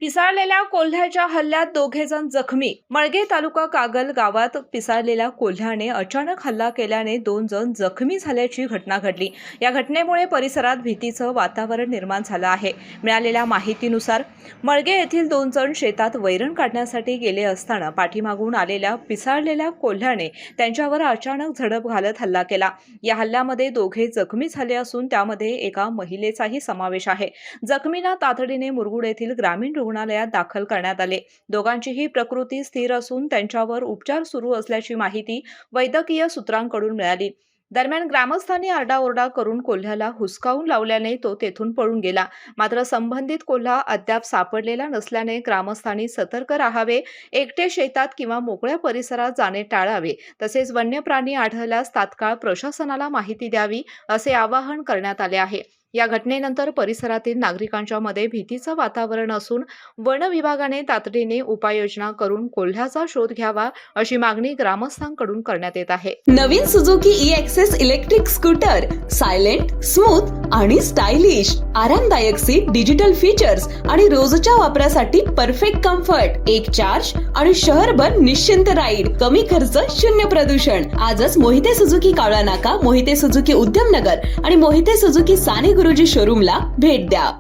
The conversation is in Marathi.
पिसाळलेल्या कोल्ह्याच्या हल्ल्यात दोघे जण जखमी. मळगे तालुका कागल गावात पिसाळलेल्या कोल्ह्याने अचानक हल्ला केल्याने 2 जण जखमी झाल्याची घटना घडली. या घटनेमुळे परिसरात भीतीचं वातावरण निर्माण झालं आहे. मिळालेल्या माहितीनुसार मळगे येथील 2 जण शेतात वैरण काढण्यासाठी गेले असताना पाठीमागून आलेल्या पिसाळलेल्या कोल्ह्याने त्यांच्यावर अचानक झडप घालत हल्ला केला. या हल्ल्यामध्ये दोघे जखमी झाले असून त्यामध्ये एका महिलेचाही समावेश आहे. जखमींना तातडीने मुरगुड येथील ग्रामीण रुग्णालयात दाखल करण्यात आले. दोघांचीही प्रकृती स्थिर असून त्यांच्यावर उपचार सुरू असल्याची माहिती वैद्यकीय सूत्रांकडून मिळाली. दरम्यान ग्रामस्थांनी आरडाओरडा करून कोल्ह्याला हुसकावून लावल्याने तो तेथून पळून गेला. मात्र संबंधित कोल्हा अद्याप सापडलेला नसल्याने ग्रामस्थांनी सतर्क राहावे, एकटे शेतात किंवा मोकळ्या परिसरात जाणे टाळावे, तसेच वन्य प्राणी आढळल्यास तात्काळ प्रशासनाला माहिती द्यावी असे आवाहन करण्यात आले आहे. या घटनेनंतर परिसरातील नागरिकांच्या मध्ये भीतीचं वातावरण असून वन विभागाने तातडीने उपाययोजना करून कोल्ह्याचा शोध घ्यावा अशी मागणी ग्रामस्थांकडून करण्यात येत आहे. नवीन Suzuki e Access electric scooter silent, smooth आणि स्टायलिश, आरामदायक सीट, डिजिटल फीचर्स आणि रोजच्या वापरासाठी परफेक्ट कम्फर्ट, एक चार्ज आणि शहरभर निश्चिंत राईड, कमी खर्च, शून्य प्रदूषण. आजच मोहिते सुझुकी कावळा नाका, मोहिते सुझुकी उद्यमनगर आणि मोहिते सुझुकी साने गुरुजी शोरूमला भेट द्या.